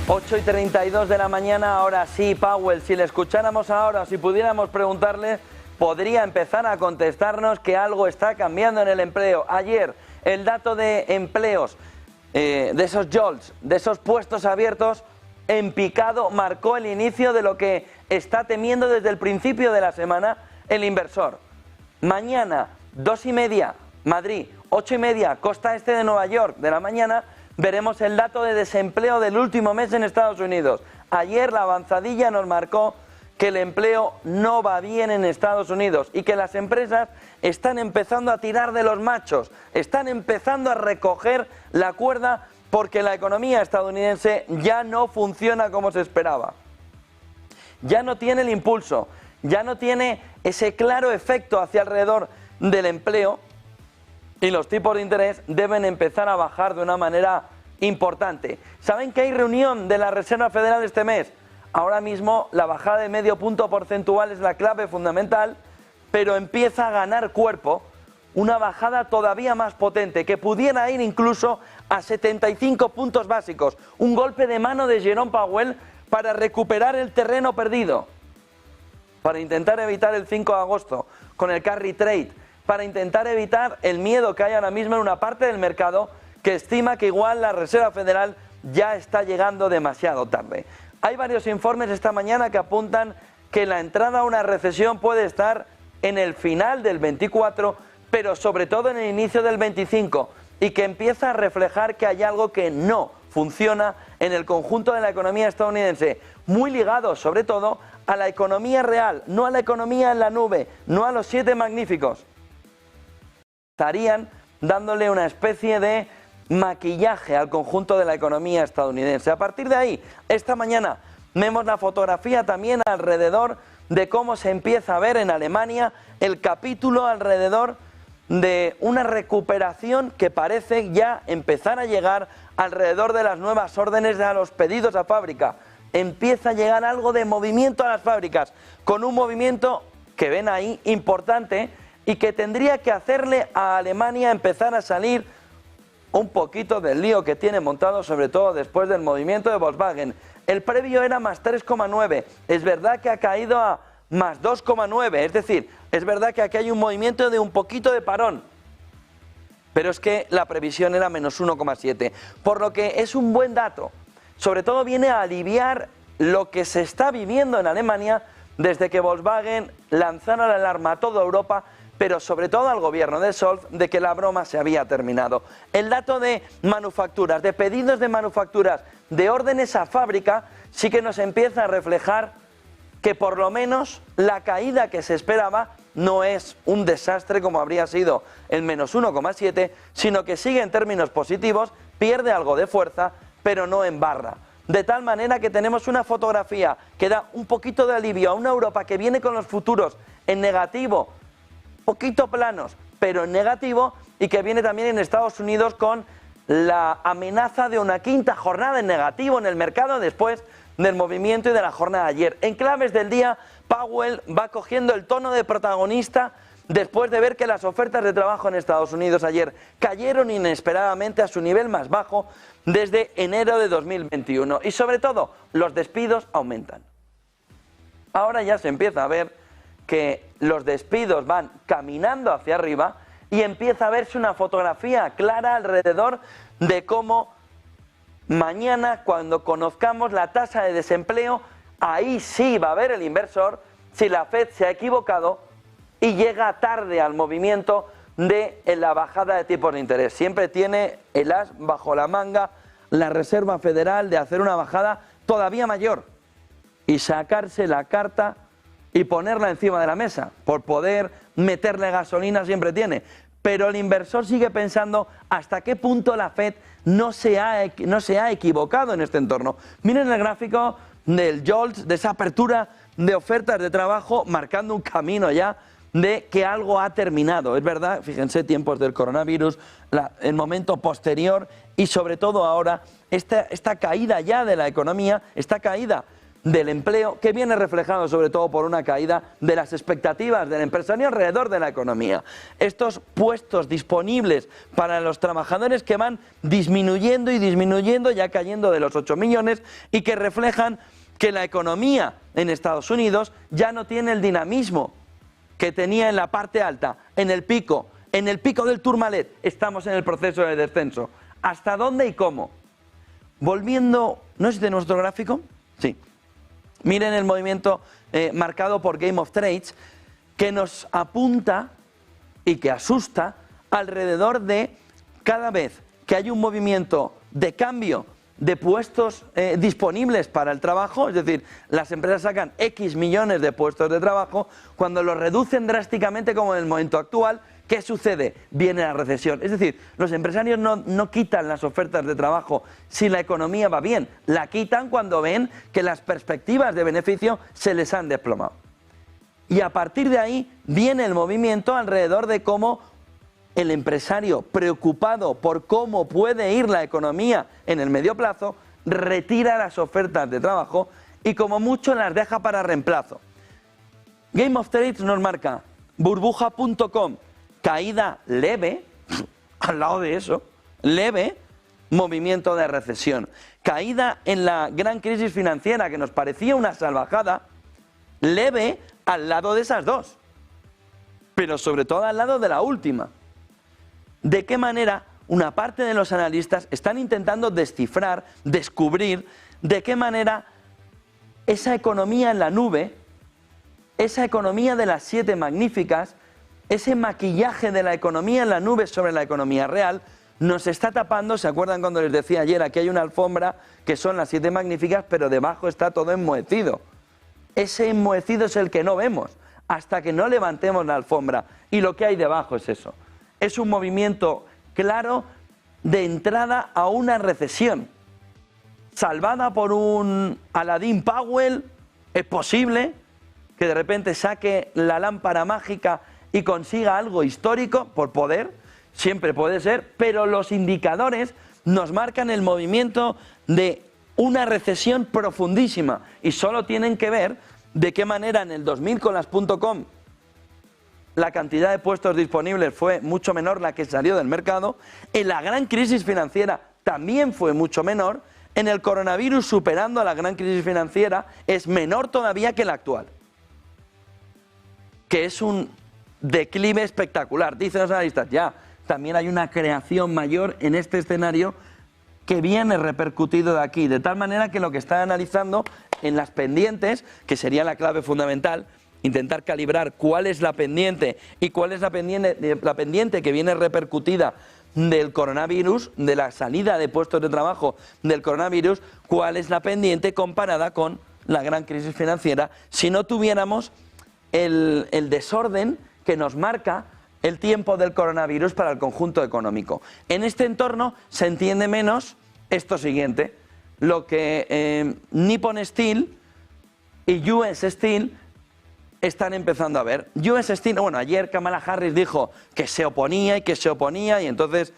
8:32 de la mañana, ahora sí, Powell, si le escucháramos ahora, si pudiéramos preguntarle, podría empezar a contestarnos que algo está cambiando en el empleo. Ayer, el dato de empleos, de esos jobs, de esos puestos abiertos, en picado, marcó el inicio de lo que está temiendo desde el principio de la semana el inversor. Mañana, 2:30, Madrid, 8:30, costa este de Nueva York, de la mañana, veremos el dato de desempleo del último mes en Estados Unidos. Ayer la avanzadilla nos marcó que el empleo no va bien en Estados Unidos y que las empresas están empezando a tirar de los machos, están empezando a recoger la cuerda porque la economía estadounidense ya no funciona como se esperaba. Ya no tiene el impulso, ya no tiene ese claro efecto hacia alrededor del empleo y los tipos de interés deben empezar a bajar de una manera importante. ¿Saben que hay reunión de la Reserva Federal este mes? Ahora mismo la bajada de medio punto porcentual es la clave fundamental, pero empieza a ganar cuerpo una bajada todavía más potente, que pudiera ir incluso a 75 puntos básicos. Un golpe de mano de Jerome Powell para recuperar el terreno perdido, para intentar evitar el 5 de agosto con el carry trade, para intentar evitar el miedo que hay ahora mismo en una parte del mercado que estima que igual la Reserva Federal ya está llegando demasiado tarde. Hay varios informes esta mañana que apuntan que la entrada a una recesión puede estar en el final del 24, pero sobre todo en el inicio del 25, y que empieza a reflejar que hay algo que no funciona en el conjunto de la economía estadounidense, muy ligado sobre todo a la economía real, no a la economía en la nube, no a los 7 magníficos. Estarían dándole una especie de maquillaje al conjunto de la economía estadounidense. A partir de ahí, esta mañana vemos la fotografía también alrededor de cómo se empieza a ver en Alemania el capítulo alrededor de una recuperación que parece ya empezar a llegar alrededor de las nuevas órdenes a los pedidos a fábrica. Empieza a llegar algo de movimiento a las fábricas, con un movimiento que ven ahí importante y que tendría que hacerle a Alemania empezar a salir un poquito del lío que tiene montado, sobre todo después del movimiento de Volkswagen. El previo era más 3,9, es verdad que ha caído a más 2,9, es decir, es verdad que aquí hay un movimiento de un poquito de parón, pero es que la previsión era menos 1,7, por lo que es un buen dato. Sobre todo viene a aliviar lo que se está viviendo en Alemania desde que Volkswagen lanzara la alarma a toda Europa, pero sobre todo al gobierno de Scholz, de que la broma se había terminado. El dato de manufacturas, de pedidos de manufacturas, de órdenes a fábrica, sí que nos empieza a reflejar que por lo menos la caída que se esperaba no es un desastre como habría sido el menos 1,7, sino que sigue en términos positivos, pierde algo de fuerza, pero no en barra. De tal manera que tenemos una fotografía que da un poquito de alivio a una Europa que viene con los futuros en negativo, poquito planos, pero en negativo, y que viene también en Estados Unidos con la amenaza de una quinta jornada en negativo en el mercado después del movimiento y de la jornada de ayer. En claves del día, Powell va cogiendo el tono de protagonista después de ver que las ofertas de trabajo en Estados Unidos ayer cayeron inesperadamente a su nivel más bajo desde enero de 2021 y sobre todo los despidos aumentan. Ahora ya se empieza a ver que los despidos van caminando hacia arriba y empieza a verse una fotografía clara alrededor de cómo mañana, cuando conozcamos la tasa de desempleo, ahí sí va a ver el inversor si la Fed se ha equivocado y llega tarde al movimiento de la bajada de tipos de interés. Siempre tiene el as bajo la manga la Reserva Federal de hacer una bajada todavía mayor y sacarse la carta y ponerla encima de la mesa, por poder meterle gasolina siempre tiene. Pero el inversor sigue pensando hasta qué punto la Fed no se ha equivocado en este entorno. Miren el gráfico del JOLTS, de esa apertura de ofertas de trabajo, marcando un camino ya de que algo ha terminado. Es verdad, fíjense, tiempos del coronavirus, el momento posterior y sobre todo ahora esta caída ya de la economía, esta caída del empleo, que viene reflejado sobre todo por una caída de las expectativas del empresario alrededor de la economía. Estos puestos disponibles para los trabajadores que van disminuyendo y disminuyendo, ya cayendo de los 8 millones, y que reflejan que la economía en Estados Unidos ya no tiene el dinamismo que tenía en la parte alta, en el pico del Tourmalet. Estamos en el proceso de descenso. ¿Hasta dónde y cómo? Volviendo, ¿no es de nuestro gráfico? Sí. Miren el movimiento marcado por Game of Trades, que nos apunta y que asusta alrededor de cada vez que hay un movimiento de cambio de puestos disponibles para el trabajo, es decir, las empresas sacan X millones de puestos de trabajo, cuando los reducen drásticamente como en el momento actual, ¿qué sucede? Viene la recesión. Es decir, los empresarios no quitan las ofertas de trabajo si la economía va bien, la quitan cuando ven que las perspectivas de beneficio se les han desplomado. Y a partir de ahí viene el movimiento alrededor de cómo el empresario, preocupado por cómo puede ir la economía en el medio plazo, retira las ofertas de trabajo y como mucho las deja para reemplazo. Game of Trades nos marca burbuja.com, caída leve, al lado de eso, leve, movimiento de recesión. Caída en la gran crisis financiera que nos parecía una salvajada, leve al lado de esas dos, pero sobre todo al lado de la última. ¿De qué manera una parte de los analistas están intentando descifrar, descubrir de qué manera esa economía en la nube, esa economía de las 7 magníficas, ese maquillaje de la economía en la nube sobre la economía real, nos está tapando? ¿Se acuerdan cuando les decía ayer, aquí hay una alfombra que son las 7 magníficas, pero debajo está todo enmohecido? Ese enmohecido es el que no vemos, hasta que no levantemos la alfombra, y lo que hay debajo es eso. Es un movimiento claro de entrada a una recesión, salvada por un Aladdin Powell. Es posible que de repente saque la lámpara mágica y consiga algo histórico por poder, siempre puede ser, pero los indicadores nos marcan el movimiento de una recesión profundísima y solo tienen que ver de qué manera en el 2000 con las .com la cantidad de puestos disponibles fue mucho menor la que salió del mercado, en la gran crisis financiera también fue mucho menor, en el coronavirus superando a la gran crisis financiera es menor todavía que la actual, que es un declive espectacular. Dicen los analistas, ya, también hay una creación mayor en este escenario que viene repercutido de aquí, de tal manera que lo que están analizando en las pendientes, que sería la clave fundamental, intentar calibrar cuál es la pendiente y cuál es la pendiente que viene repercutida del coronavirus, de la salida de puestos de trabajo del coronavirus, cuál es la pendiente comparada con la gran crisis financiera, si no tuviéramos el desorden que nos marca el tiempo del coronavirus para el conjunto económico. En este entorno se entiende menos esto siguiente, lo que Nippon Steel y US Steel están empezando a ver. US Steel, bueno, ayer Kamala Harris dijo que se oponía y entonces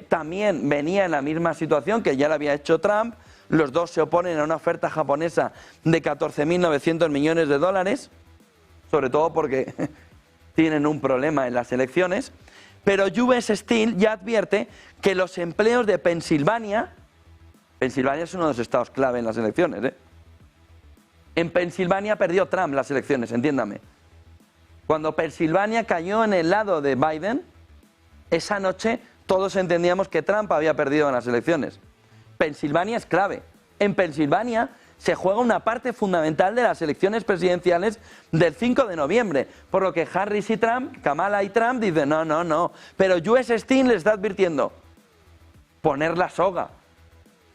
también venía en la misma situación que ya la había hecho Trump. Los dos se oponen a una oferta japonesa de 14.900 millones de dólares, sobre todo porque tienen un problema en las elecciones. Pero US Steel ya advierte que los empleos de Pensilvania es uno de los estados clave en las elecciones, ¿eh? En Pensilvania perdió Trump las elecciones, entiéndame. Cuando Pensilvania cayó en el lado de Biden, esa noche todos entendíamos que Trump había perdido en las elecciones. Pensilvania es clave. En Pensilvania se juega una parte fundamental de las elecciones presidenciales del 5 de noviembre, por lo que Harris y Trump, Kamala y Trump dicen no, pero US Steel les está advirtiendo, poner la soga.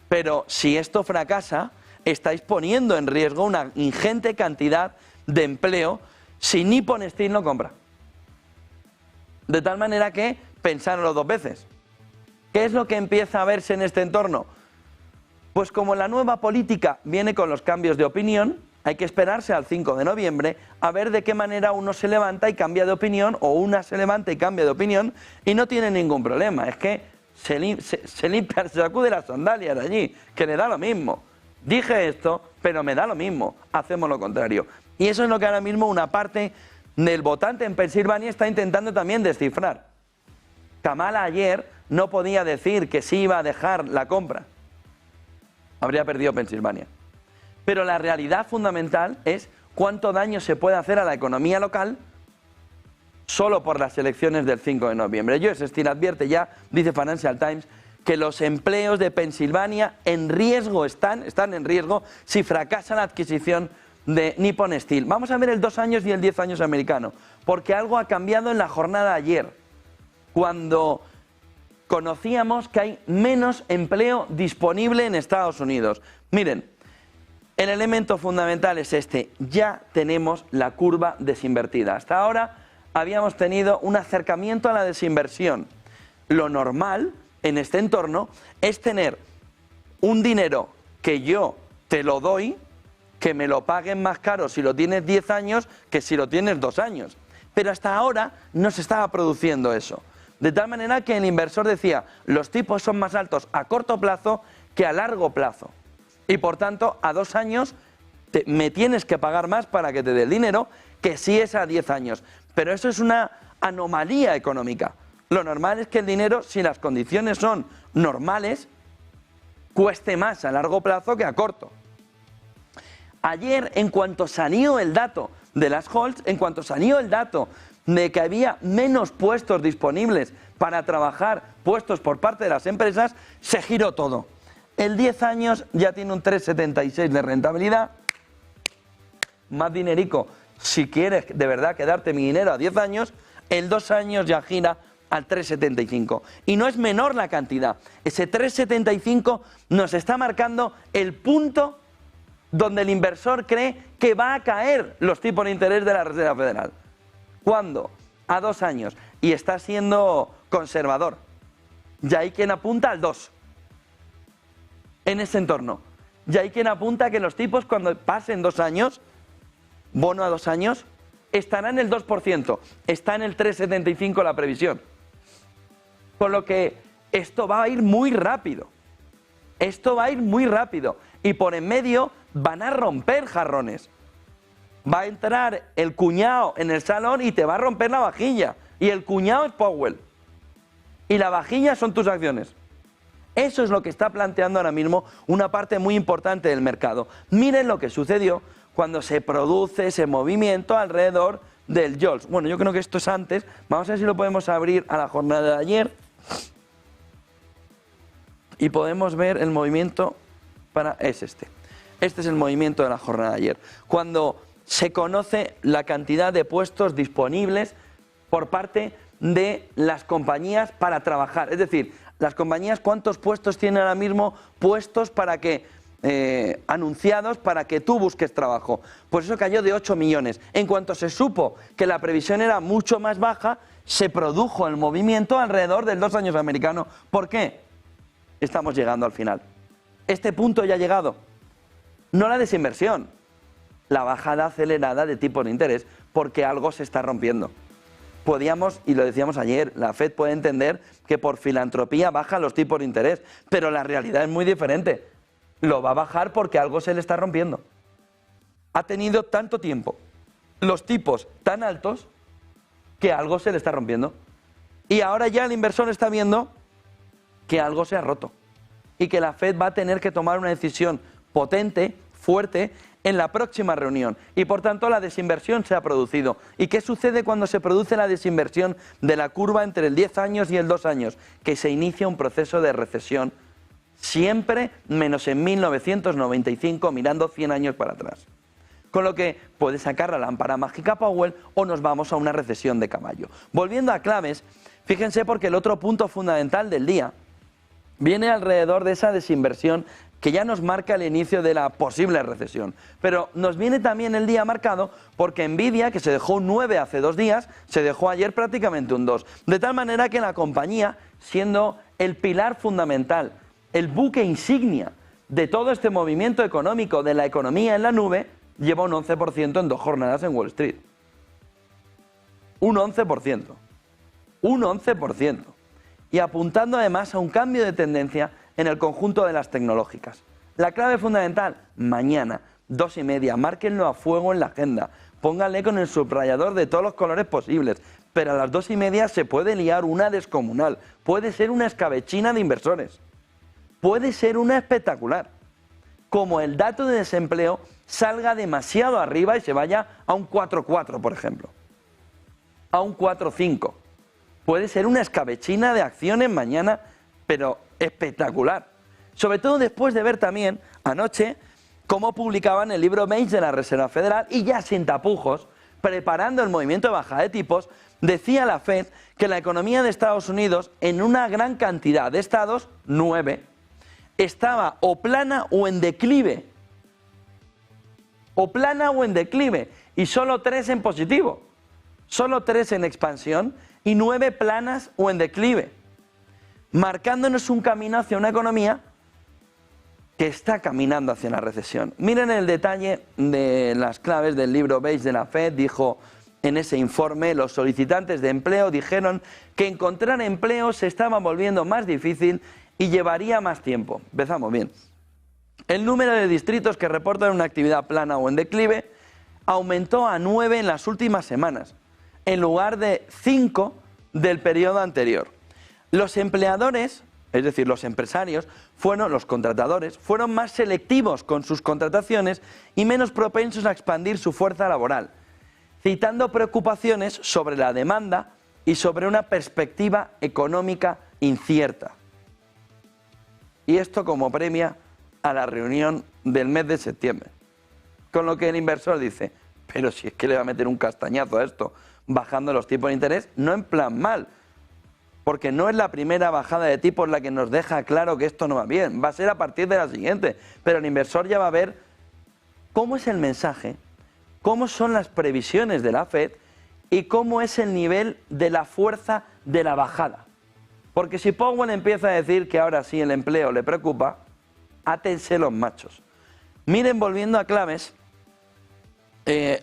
Pero si esto fracasa, estáis poniendo en riesgo una ingente cantidad de empleo si Nippon Steel no compra. De tal manera que pensároslo 2 veces. ¿Qué es lo que empieza a verse en este entorno? Pues como la nueva política viene con los cambios de opinión, hay que esperarse al 5 de noviembre a ver de qué manera uno se levanta y cambia de opinión, o una se levanta y cambia de opinión, y no tiene ningún problema. Es que se limpia, se sacude las sandalias de allí, que le da lo mismo. Dije esto, pero me da lo mismo, hacemos lo contrario. Y eso es lo que ahora mismo una parte del votante en Pensilvania está intentando también descifrar. Kamala ayer no podía decir que sí iba a dejar la compra. Habría perdido Pensilvania. Pero la realidad fundamental es cuánto daño se puede hacer a la economía local solo por las elecciones del 5 de noviembre. Joe Stein advierte ya, dice Financial Times, que los empleos de Pensilvania en riesgo están en riesgo si fracasa la adquisición de Nippon Steel. Vamos a ver el 2 años y el 10 años americano, porque algo ha cambiado en la jornada de ayer, cuando conocíamos que hay menos empleo disponible en Estados Unidos. Miren, el elemento fundamental es este, ya tenemos la curva desinvertida. Hasta ahora habíamos tenido un acercamiento a la desinversión. Lo normal en este entorno es tener un dinero que yo te lo doy, que me lo paguen más caro si lo tienes 10 años que si lo tienes 2 años. Pero hasta ahora no se estaba produciendo eso. De tal manera que el inversor decía, los tipos son más altos a corto plazo que a largo plazo. Y por tanto, a 2 años me tienes que pagar más para que te dé el dinero que si es a 10 años. Pero eso es una anomalía económica. Lo normal es que el dinero, si las condiciones son normales, cueste más a largo plazo que a corto. Ayer, en cuanto salió el dato de las holds, en cuanto salió el dato de que había menos puestos disponibles para trabajar, puestos por parte de las empresas, se giró todo. El 10 años ya tiene un 3,76 de rentabilidad, más dinerico. Si quieres de verdad quedarte mi dinero a 10 años, el 2 años ya gira al 3,75. Y no es menor la cantidad. Ese 3,75 nos está marcando el punto donde el inversor cree que va a caer los tipos de interés de la Reserva Federal. ¿Cuándo? A 2 años. Y está siendo conservador. Ya hay quien apunta al 2. En ese entorno. Ya hay quien apunta a que los tipos cuando pasen 2 años, bono a 2 años, estará en el 2%. Está en el 3,75 la previsión. Con lo que esto va a ir muy rápido. Esto va a ir muy rápido. Y por en medio van a romper jarrones. Va a entrar el cuñado en el salón y te va a romper la vajilla. Y el cuñado es Powell. Y la vajilla son tus acciones. Eso es lo que está planteando ahora mismo una parte muy importante del mercado. Miren lo que sucedió cuando se produce ese movimiento alrededor del JOLTS. Bueno, yo creo que esto es antes. Vamos a ver si lo podemos abrir a la jornada de ayer. Y podemos ver el movimiento es este. Este es el movimiento de la jornada de ayer. Cuando se conoce la cantidad de puestos disponibles por parte de las compañías para trabajar. Es decir, las compañías cuántos puestos tienen ahora mismo puestos para que anunciados para que tú busques trabajo. Pues eso cayó de 8 millones. En cuanto se supo que la previsión era mucho más baja, se produjo el movimiento alrededor del 2 años americano. ¿Por qué? Estamos llegando al final. Este punto ya ha llegado. No la desinversión, la bajada acelerada de tipos de interés, porque algo se está rompiendo. Podíamos, y lo decíamos ayer, la FED puede entender que por filantropía baja los tipos de interés, pero la realidad es muy diferente. Lo va a bajar porque algo se le está rompiendo. Ha tenido tanto tiempo los tipos tan altos que algo se le está rompiendo. Y ahora ya el inversor está viendo que algo se ha roto y que la FED va a tener que tomar una decisión potente, fuerte, en la próxima reunión. Y por tanto la desinversión se ha producido. ¿Y qué sucede cuando se produce la desinversión de la curva entre el 10 años y el 2 años? Que se inicia un proceso de recesión, siempre menos en 1995, mirando 100 años para atrás. Con lo que puede sacar la lámpara mágica Powell o nos vamos a una recesión de caballo. Volviendo a claves, fíjense porque el otro punto fundamental del día viene alrededor de esa desinversión que ya nos marca el inicio de la posible recesión. Pero nos viene también el día marcado porque Nvidia, que se dejó un 9 hace 2 días, se dejó ayer prácticamente un 2. De tal manera que la compañía, siendo el pilar fundamental, el buque insignia de todo este movimiento económico de la economía en la nube, lleva un 11% en 2 jornadas en Wall Street. Un 11%. Un 11%. Y apuntando además a un cambio de tendencia en el conjunto de las tecnológicas. La clave fundamental, mañana, 2:30, márquenlo a fuego en la agenda, pónganle con el subrayador de todos los colores posibles, pero a las 2:30 se puede liar una descomunal, puede ser una escabechina de inversores, puede ser una espectacular, como el dato de desempleo salga demasiado arriba y se vaya a un 4,4, por ejemplo, a un 4,5. Puede ser una escabechina de acciones mañana, pero espectacular. Sobre todo después de ver también anoche cómo publicaban el libro beige de la Reserva Federal y ya sin tapujos, preparando el movimiento de bajada de tipos, decía la Fed que la economía de Estados Unidos, en una gran cantidad de estados, 9, estaba o plana o en declive. O plana o en declive. Y solo 3 en positivo. Solo 3 en expansión y 9 planas o en declive. Marcándonos un camino hacia una economía que está caminando hacia la recesión. Miren el detalle de las claves del libro beige de la Fed. Dijo en ese informe, los solicitantes de empleo dijeron que encontrar empleo se estaba volviendo más difícil y llevaría más tiempo. Empezamos bien. El número de distritos que reportan una actividad plana o en declive aumentó a 9 en las últimas semanas, en lugar de 5 del periodo anterior. Los empleadores, es decir, los empresarios, los contratadores, fueron más selectivos con sus contrataciones y menos propensos a expandir su fuerza laboral, citando preocupaciones sobre la demanda y sobre una perspectiva económica incierta. Y esto como premia a la reunión del mes de septiembre. Con lo que el inversor dice, pero si es que le va a meter un castañazo a esto, bajando los tipos de interés, no en plan mal, porque no es la primera bajada de tipos la que nos deja claro que esto no va bien, va a ser a partir de la siguiente, pero el inversor ya va a ver cómo es el mensaje, cómo son las previsiones de la Fed y cómo es el nivel de la fuerza de la bajada. Porque si Powell empieza a decir que ahora sí el empleo le preocupa, átense los machos. Miren, volviendo a claves,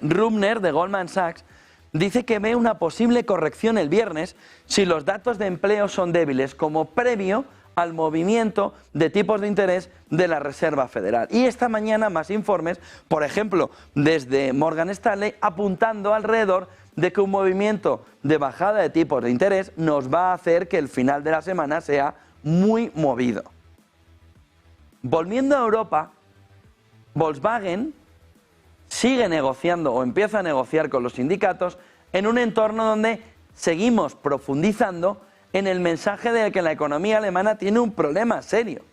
Rubner de Goldman Sachs dice que ve una posible corrección el viernes si los datos de empleo son débiles como previo al movimiento de tipos de interés de la Reserva Federal. Y esta mañana más informes, por ejemplo, desde Morgan Stanley, apuntando alrededor de que un movimiento de bajada de tipos de interés nos va a hacer que el final de la semana sea muy movido. Volviendo a Europa, Volkswagen sigue negociando o empieza a negociar con los sindicatos en un entorno donde seguimos profundizando en el mensaje de que la economía alemana tiene un problema serio.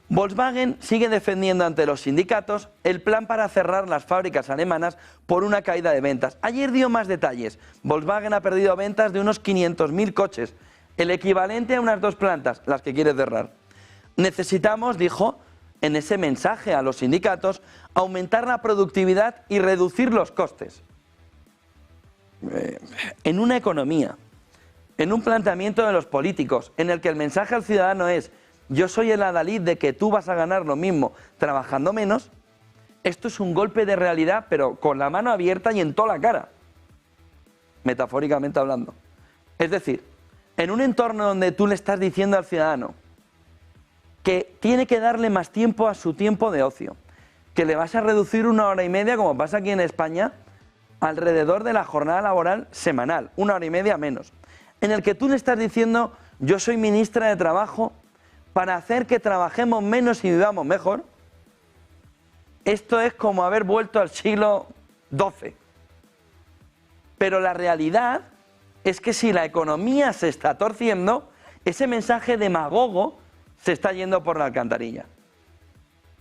Volkswagen sigue defendiendo ante los sindicatos el plan para cerrar las fábricas alemanas por una caída de ventas. Ayer dio más detalles. Volkswagen ha perdido ventas de unos 500.000 coches, el equivalente a unas 2 plantas, las que quiere cerrar. Necesitamos, dijo, en ese mensaje a los sindicatos, aumentar la productividad y reducir los costes. En una economía, en un planteamiento de los políticos, en el que el mensaje al ciudadano es yo soy el adalid de que tú vas a ganar lo mismo trabajando menos, esto es un golpe de realidad, pero con la mano abierta y en toda la cara, metafóricamente hablando. Es decir, en un entorno donde tú le estás diciendo al ciudadano que tiene que darle más tiempo a su tiempo de ocio, que le vas a reducir 1 hora y media, como pasa aquí en España, alrededor de la jornada laboral semanal, 1 hora y media menos, en el que tú le estás diciendo yo soy ministra de Trabajo para hacer que trabajemos menos y vivamos mejor, esto es como haber vuelto al siglo XII. Pero la realidad es que si la economía se está torciendo, ese mensaje demagogo se está yendo por la alcantarilla.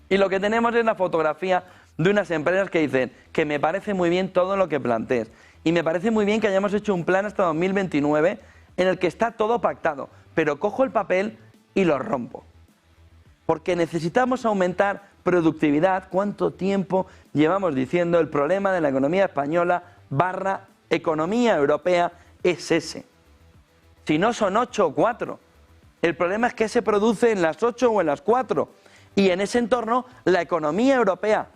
Y lo que tenemos es la fotografía de unas empresas que dicen que me parece muy bien todo lo que plantees y me parece muy bien que hayamos hecho un plan hasta 2029 en el que está todo pactado, pero cojo el papel y lo rompo. Porque necesitamos aumentar productividad. ¿Cuánto tiempo llevamos diciendo el problema de la economía española / economía europea es ese? Si no son 8 o 4. El problema es que se produce en las 8 o en las 4. Y en ese entorno, la economía europea,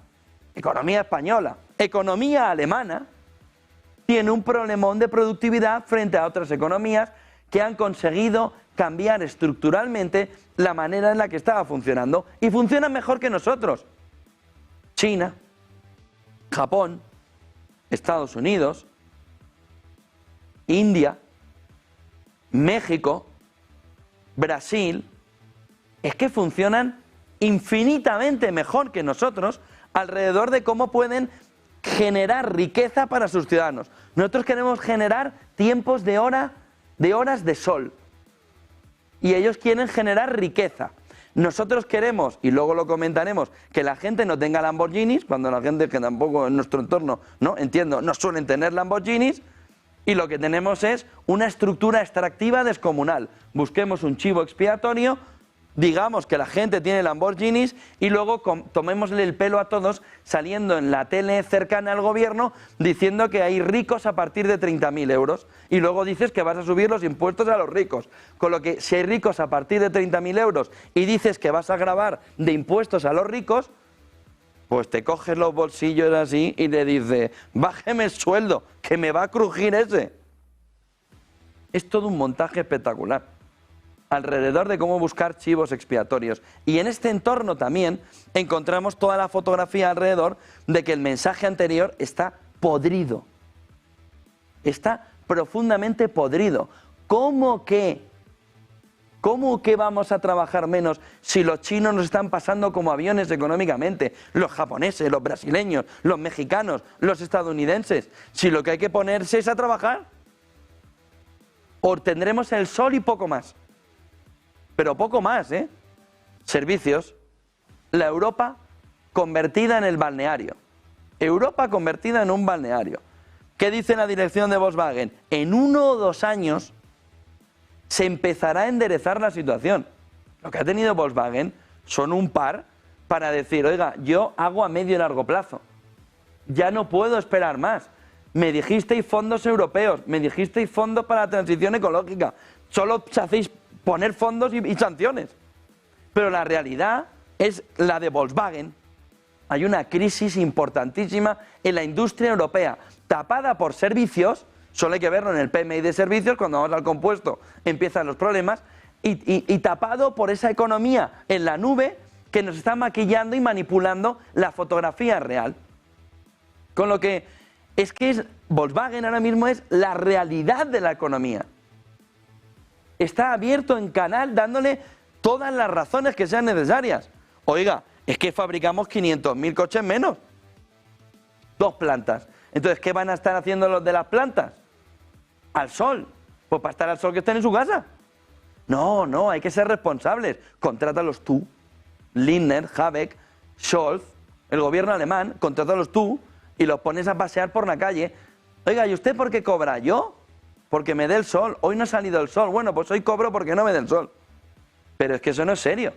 economía española, economía alemana, tiene un problemón de productividad frente a otras economías que han conseguido cambiar estructuralmente la manera en la que estaba funcionando y funcionan mejor que nosotros. China, Japón, Estados Unidos, India, México, Brasil, es que funcionan infinitamente mejor que nosotros alrededor de cómo pueden generar riqueza para sus ciudadanos. Nosotros queremos generar tiempos de horas de sol y ellos quieren generar riqueza. Nosotros queremos, y luego lo comentaremos, que la gente no tenga Lamborghinis, cuando la gente que tampoco en nuestro entorno, no entiendo, no suelen tener Lamborghinis, y lo que tenemos es una estructura extractiva descomunal. Busquemos un chivo expiatorio, digamos que la gente tiene Lamborghinis y luego tomémosle el pelo a todos saliendo en la tele cercana al gobierno diciendo que hay ricos a partir de 30.000 euros y luego dices que vas a subir los impuestos a los ricos. Con lo que si hay ricos a partir de 30.000 euros y dices que vas a gravar de impuestos a los ricos, pues te coges los bolsillos así y le dices, bájeme el sueldo, que me va a crujir ese. Es todo un montaje espectacular alrededor de cómo buscar chivos expiatorios. Y en este entorno también encontramos toda la fotografía alrededor de que el mensaje anterior está podrido. Está profundamente podrido. ¿Cómo que vamos a trabajar menos si los chinos nos están pasando como aviones económicamente? Los japoneses, los brasileños, los mexicanos, los estadounidenses. Si lo que hay que ponerse es a trabajar, obtendremos el sol y poco más. Pero poco más, ¿eh? Servicios. La Europa convertida en el balneario. Europa convertida en un balneario. ¿Qué dice la dirección de Volkswagen? En 1 o 2 años se empezará a enderezar la situación. Lo que ha tenido Volkswagen son un par para decir, oiga, yo hago a medio y largo plazo. Ya no puedo esperar más. Me dijisteis fondos europeos, me dijisteis fondos para la transición ecológica. Solo hacéis poner fondos y sanciones. Pero la realidad es la de Volkswagen. Hay una crisis importantísima en la industria europea, tapada por servicios, solo hay que verlo en el PMI de servicios, cuando vamos al compuesto empiezan los problemas, y tapado por esa economía en la nube que nos está maquillando y manipulando la fotografía real. Con lo que Volkswagen ahora mismo es la realidad de la economía. Está abierto en canal dándole todas las razones que sean necesarias. Oiga, es que fabricamos 500.000 coches menos. 2 plantas. Entonces, ¿qué van a estar haciendo los de las plantas? Al sol. Pues para estar al sol que estén en su casa. No, hay que ser responsables. Contrátalos tú. Lindner, Habeck, Scholz, el gobierno alemán, contrátalos tú y los pones a pasear por la calle. Oiga, ¿y usted por qué cobra? ¿Yo? Porque me dé el sol. Hoy no ha salido el sol. Bueno, pues hoy cobro porque no me dé el sol. Pero es que eso no es serio.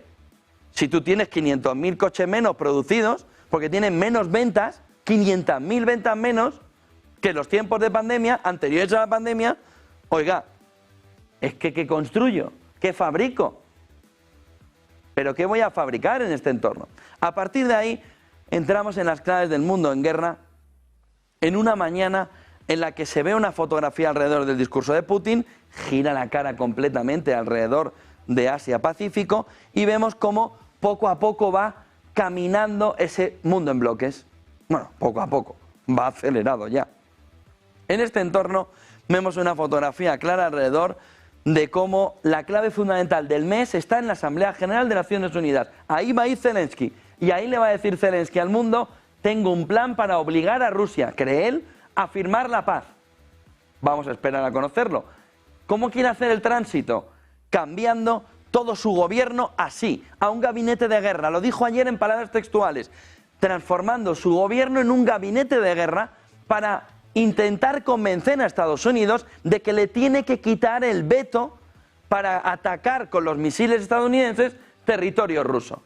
Si tú tienes 500.000 coches menos producidos, porque tienen menos ventas, 500.000 ventas menos que los tiempos de pandemia, anteriores a la pandemia, oiga, es que ¿qué construyo? ¿Qué fabrico? ¿Pero qué voy a fabricar en este entorno? A partir de ahí, entramos en las claves del mundo en guerra, en una mañana en la que se ve una fotografía alrededor del discurso de Putin, gira la cara completamente alrededor de Asia-Pacífico y vemos cómo poco a poco va caminando ese mundo en bloques. Bueno, poco a poco, va acelerado ya. En este entorno vemos una fotografía clara alrededor de cómo la clave fundamental del mes está en la Asamblea General de Naciones Unidas. Ahí va a ir Zelensky y ahí le va a decir Zelensky al mundo, tengo un plan para obligar a Rusia, cree él, a firmar la paz. Vamos a esperar a conocerlo. ¿Cómo quiere hacer el tránsito? Cambiando todo su gobierno así, a un gabinete de guerra. Lo dijo ayer en palabras textuales. Transformando su gobierno en un gabinete de guerra para intentar convencer a Estados Unidos de que le tiene que quitar el veto para atacar con los misiles estadounidenses territorio ruso.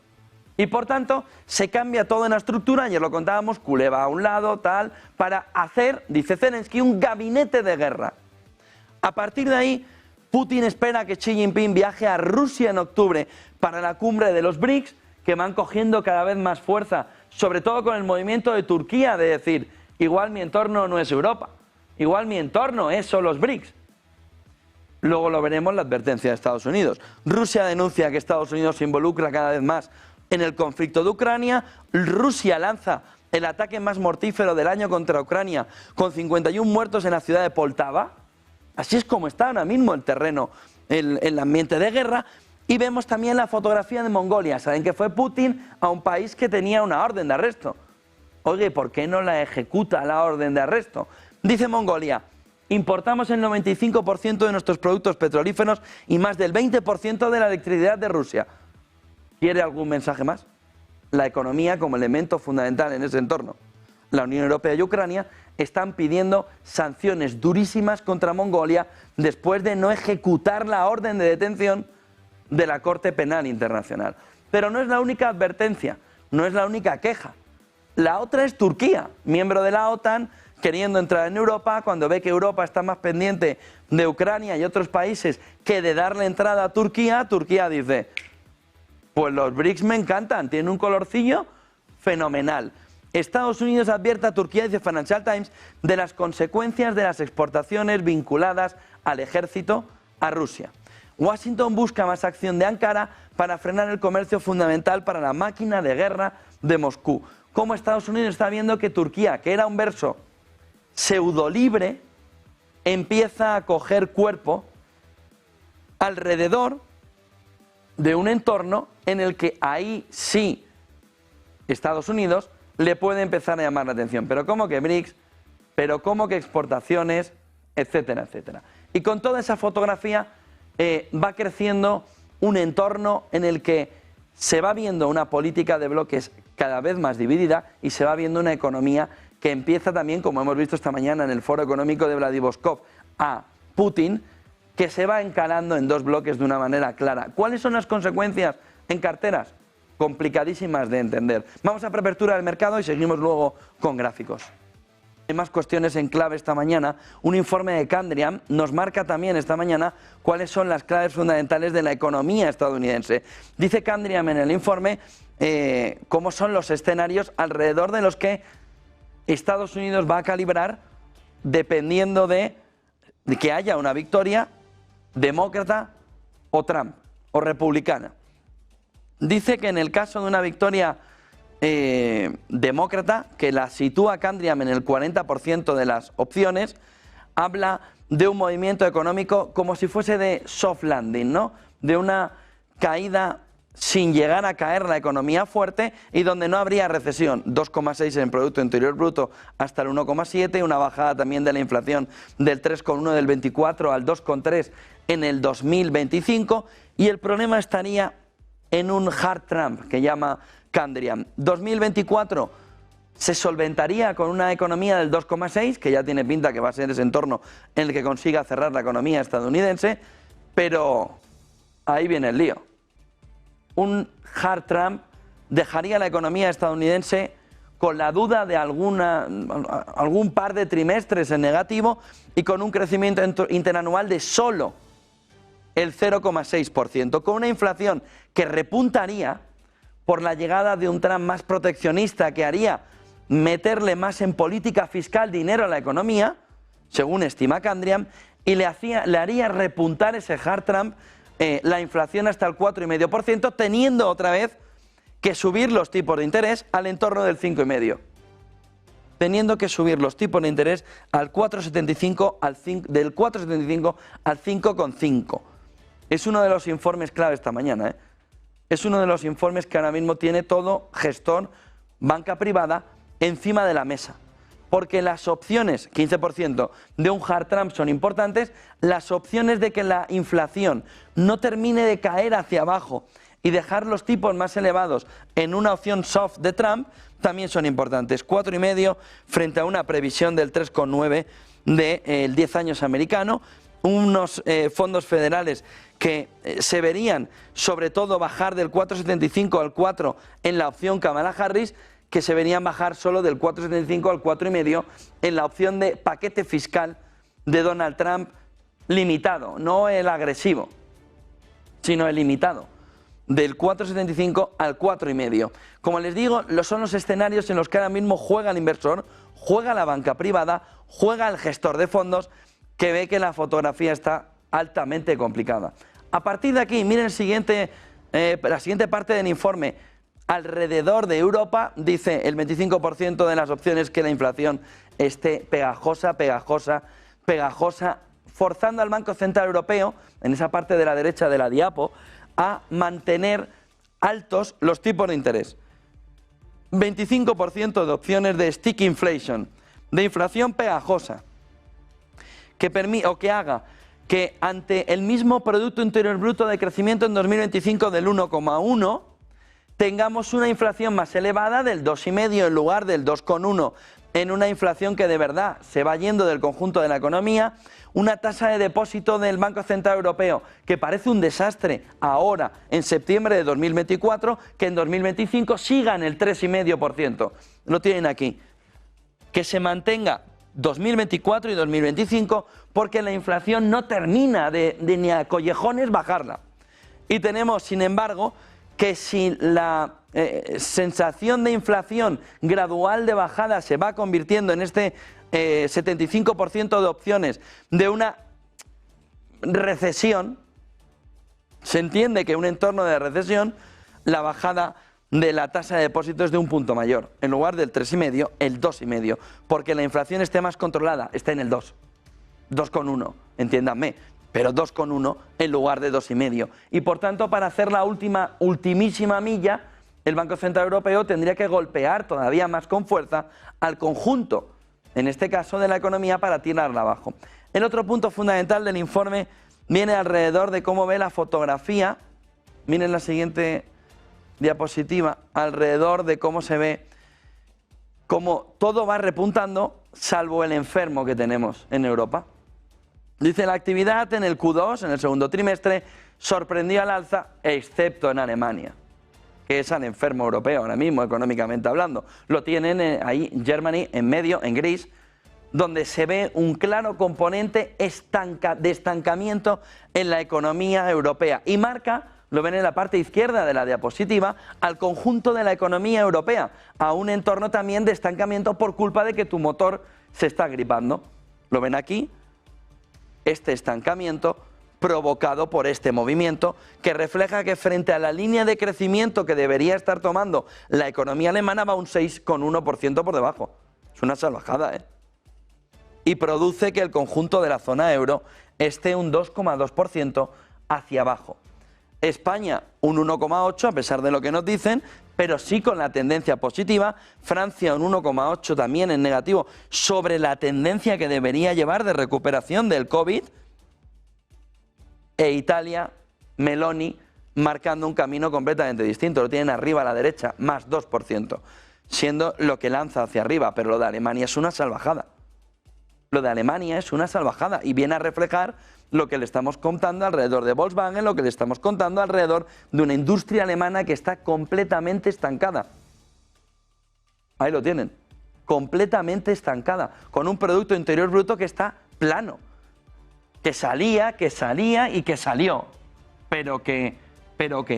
Y por tanto, se cambia todo en la estructura, ayer lo contábamos, Kuleva a un lado, tal, para hacer, dice Zelensky, un gabinete de guerra. A partir de ahí, Putin espera que Xi Jinping viaje a Rusia en octubre para la cumbre de los BRICS, que van cogiendo cada vez más fuerza, sobre todo con el movimiento de Turquía, de decir, igual mi entorno no es Europa, igual mi entorno son los BRICS. Luego lo veremos, la advertencia de Estados Unidos. Rusia denuncia que Estados Unidos se involucra cada vez más en el conflicto de Ucrania. Rusia lanza el ataque más mortífero del año contra Ucrania, con 51 muertos en la ciudad de Poltava. Así es como está ahora mismo el terreno, el ambiente de guerra. Y vemos también la fotografía de Mongolia. Saben que fue Putin a un país que tenía una orden de arresto. Oye, ¿por qué no la ejecuta la orden de arresto? Dice Mongolia: importamos el 95% de nuestros productos petrolíferos y más del 20% de la electricidad de Rusia. ¿Quiere algún mensaje más? La economía como elemento fundamental en ese entorno. La Unión Europea y Ucrania están pidiendo sanciones durísimas contra Mongolia después de no ejecutar la orden de detención de la Corte Penal Internacional. Pero no es la única advertencia, no es la única queja. La otra es Turquía, miembro de la OTAN, queriendo entrar en Europa, cuando ve que Europa está más pendiente de Ucrania y otros países que de darle entrada a Turquía, Turquía dice: pues los BRICS me encantan, tienen un colorcillo fenomenal. Estados Unidos advierte a Turquía, dice Financial Times, de las consecuencias de las exportaciones vinculadas al ejército a Rusia. Washington busca más acción de Ankara para frenar el comercio fundamental para la máquina de guerra de Moscú. Como Estados Unidos está viendo que Turquía, que era un verso pseudolibre, empieza a coger cuerpo alrededor de un entorno en el que ahí sí Estados Unidos le puede empezar a llamar la atención. Pero ¿cómo que BRICS? ¿Pero cómo que exportaciones? Etcétera, etcétera. Y con toda esa fotografía va creciendo un entorno en el que se va viendo una política de bloques cada vez más dividida y se va viendo una economía que empieza también, como hemos visto esta mañana en el Foro Económico de Vladivostok, a Putin, que se va encalando en dos bloques de una manera clara. ¿Cuáles son las consecuencias en carteras? Complicadísimas de entender. Vamos a preapertura del mercado y seguimos luego con gráficos. Hay más cuestiones en clave esta mañana. Un informe de Candriam nos marca también esta mañana cuáles son las claves fundamentales de la economía estadounidense. Dice Candriam en el informe cómo son los escenarios alrededor de los que Estados Unidos va a calibrar dependiendo de que haya una victoria demócrata o Trump o republicana. Dice que en el caso de una victoria demócrata, que la sitúa Candriam en el 40% de las opciones, habla de un movimiento económico como si fuese de soft landing, ¿no? De una caída sin llegar a caer la economía fuerte y donde no habría recesión. 2,6 en Producto Interior Bruto hasta el 1,7, una bajada también de la inflación del 3,1 del 24 al 2,3 en el 2025, y el problema estaría en un hard Trump, que llama Candriam. 2024 se solventaría con una economía del 2,6, que ya tiene pinta que va a ser ese entorno en el que consiga cerrar la economía estadounidense, pero ahí viene el lío. Un hard Trump dejaría la economía estadounidense con la duda de algún par de trimestres en negativo y con un crecimiento interanual de solo el 0,6%, con una inflación que repuntaría por la llegada de un Trump más proteccionista que haría meterle más en política fiscal dinero a la economía, según estima Candriam, y le haría repuntar ese hard Trump la inflación hasta el 4,5%, teniendo otra vez que subir los tipos de interés al entorno del 5,5%. Teniendo que subir los tipos de interés al 4,75, del 4,75 al 5,5. Es uno de los informes clave esta mañana, ¿eh? Es uno de los informes que ahora mismo tiene todo gestor, banca privada, encima de la mesa. Porque las opciones, 15% de un hard Trump son importantes, las opciones de que la inflación no termine de caer hacia abajo y dejar los tipos más elevados en una opción soft de Trump también son importantes. 4,5 frente a una previsión del 3,9 del 10 años americano. Unos fondos federales que se verían sobre todo bajar del 4,75 al 4 en la opción Kamala Harris, que se verían bajar solo del 4,75 al 4,5 en la opción de paquete fiscal de Donald Trump limitado, no el agresivo, sino el limitado, del 4,75 al 4,5. Como les digo, son los escenarios en los que ahora mismo juega el inversor, juega la banca privada, juega el gestor de fondos, que ve que la fotografía está altamente complicada. A partir de aquí, miren la siguiente parte del informe. Alrededor de Europa, dice el 25% de las opciones que la inflación esté pegajosa, forzando al Banco Central Europeo, en esa parte de la derecha de la diapo, a mantener altos los tipos de interés. 25% de opciones de sticky inflation, de inflación pegajosa, que haga que ante el mismo Producto Interior Bruto de crecimiento en 2025 del 1,1, tengamos una inflación más elevada del 2,5 en lugar del 2,1, en una inflación que de verdad se va yendo del conjunto de la economía, una tasa de depósito del Banco Central Europeo que parece un desastre ahora en septiembre de 2024, que en 2025 siga en el 3,5%. Lo tienen aquí. Que se mantenga 2024 y 2025 porque la inflación no termina de ni a collejones bajarla. Y tenemos, sin embargo, que si la sensación de inflación gradual de bajada se va convirtiendo en este 75% de opciones de una recesión, se entiende que en un entorno de recesión la bajada de la tasa de depósitos es de un punto mayor, en lugar del 3,5, el 2,5, porque la inflación esté más controlada, está en el 2, 2,1, entiéndanme, pero 2,1 en lugar de 2,5. Y por tanto, para hacer la ultimísima milla, el Banco Central Europeo tendría que golpear todavía más con fuerza al conjunto, en este caso de la economía, para tirarla abajo. El otro punto fundamental del informe viene alrededor de cómo ve la fotografía, miren la siguiente diapositiva, alrededor de cómo se ve, cómo todo va repuntando, salvo el enfermo que tenemos en Europa. Dice, la actividad en el Q2, en el segundo trimestre, sorprendió al alza, excepto en Alemania, que es el enfermo europeo ahora mismo, económicamente hablando. Lo tienen ahí, Germany, en medio, en gris, donde se ve un claro componente de estancamiento en la economía europea. Y marca, lo ven en la parte izquierda de la diapositiva, al conjunto de la economía europea, a un entorno también de estancamiento por culpa de que tu motor se está gripando. Lo ven aquí, este estancamiento provocado por este movimiento que refleja que frente a la línea de crecimiento que debería estar tomando la economía alemana va un 6,1% por debajo. Es una salvajada, ¿eh? Y produce que el conjunto de la zona euro esté un 2,2% hacia abajo. España un 1,8 a pesar de lo que nos dicen, pero sí con la tendencia positiva. Francia un 1,8 también en negativo sobre la tendencia que debería llevar de recuperación del COVID. E Italia, Meloni, marcando un camino completamente distinto. Lo tienen arriba a la derecha, más 2%, siendo lo que lanza hacia arriba. Pero lo de Alemania es una salvajada. Lo de Alemania es una salvajada y viene a reflejar lo que le estamos contando alrededor de Volkswagen, lo que le estamos contando alrededor de una industria alemana que está completamente estancada. Ahí lo tienen, completamente estancada, con un Producto Interior Bruto que está plano, que salía y que salió, pero que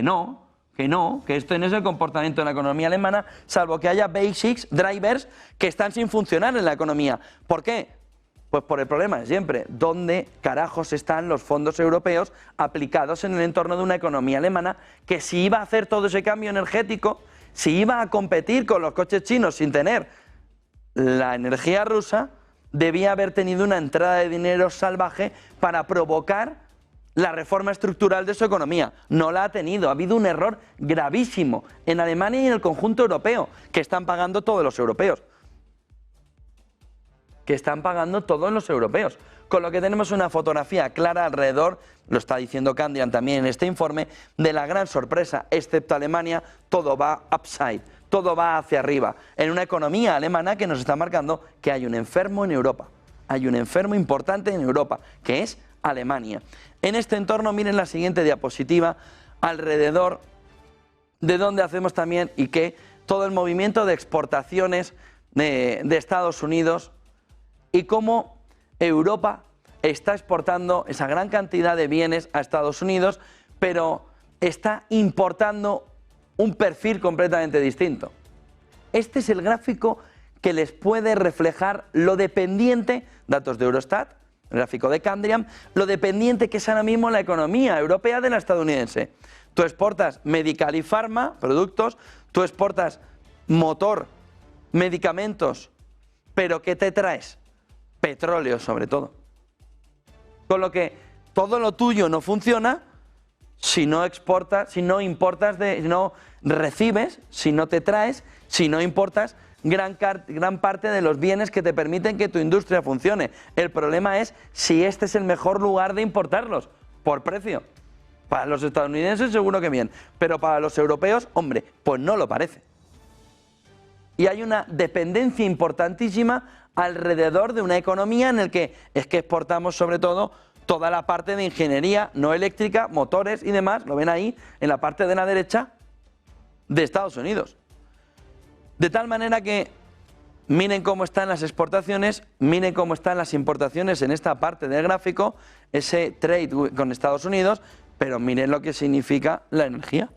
no, que esto no es el comportamiento de la economía alemana, salvo que haya basics, drivers, que están sin funcionar en la economía. ¿Por qué? Pues por el problema de siempre, ¿dónde carajos están los fondos europeos aplicados en el entorno de una economía alemana que si iba a hacer todo ese cambio energético, si iba a competir con los coches chinos sin tener la energía rusa, debía haber tenido una entrada de dinero salvaje para provocar la reforma estructural de su economía? No la ha tenido, ha habido un error gravísimo en Alemania y en el conjunto europeo, que están pagando todos los europeos. Con lo que tenemos una fotografía clara alrededor, lo está diciendo Candian también en este informe, de la gran sorpresa, excepto Alemania, todo va upside, todo va hacia arriba, en una economía alemana que nos está marcando que hay un enfermo en Europa, hay un enfermo importante en Europa, que es Alemania. En este entorno, miren la siguiente diapositiva, alrededor de donde hacemos también y que todo el movimiento de exportaciones de Estados Unidos, y cómo Europa está exportando esa gran cantidad de bienes a Estados Unidos, pero está importando un perfil completamente distinto. Este es el gráfico que les puede reflejar lo dependiente, datos de Eurostat, el gráfico de Candriam, lo dependiente que es ahora mismo la economía europea de la estadounidense. Tú exportas medical y farma, productos, tú exportas motor, medicamentos, pero ¿qué te traes? Petróleo sobre todo. Con lo que todo lo tuyo no funciona si no exportas, si no importas, si no recibes, si no te traes, si no importas gran parte de los bienes que te permiten que tu industria funcione. El problema es si este es el mejor lugar de importarlos, por precio. Para los estadounidenses seguro que bien, pero para los europeos, hombre, pues no lo parece. Y hay una dependencia importantísima alrededor de una economía en la que es que exportamos sobre todo toda la parte de ingeniería no eléctrica, motores y demás, lo ven ahí en la parte de la derecha de Estados Unidos. De tal manera que miren cómo están las exportaciones, miren cómo están las importaciones en esta parte del gráfico, ese trade con Estados Unidos, pero miren lo que significa la energía.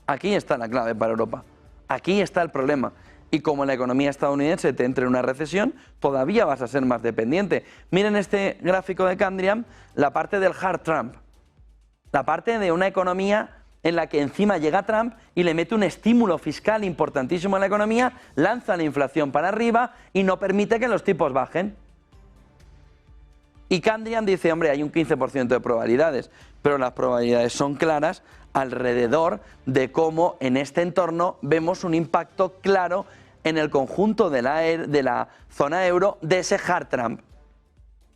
Aquí está la clave para Europa, aquí está el problema. Y como la economía estadounidense te entre en una recesión, todavía vas a ser más dependiente. Miren este gráfico de Candriam, la parte del hard Trump, la parte de una economía en la que encima llega Trump y le mete un estímulo fiscal importantísimo a la economía, lanza la inflación para arriba y no permite que los tipos bajen. Y Candriam dice, hombre, hay un 15% de probabilidades, pero las probabilidades son claras alrededor de cómo en este entorno vemos un impacto claro en el conjunto de la zona euro de ese hard Trump.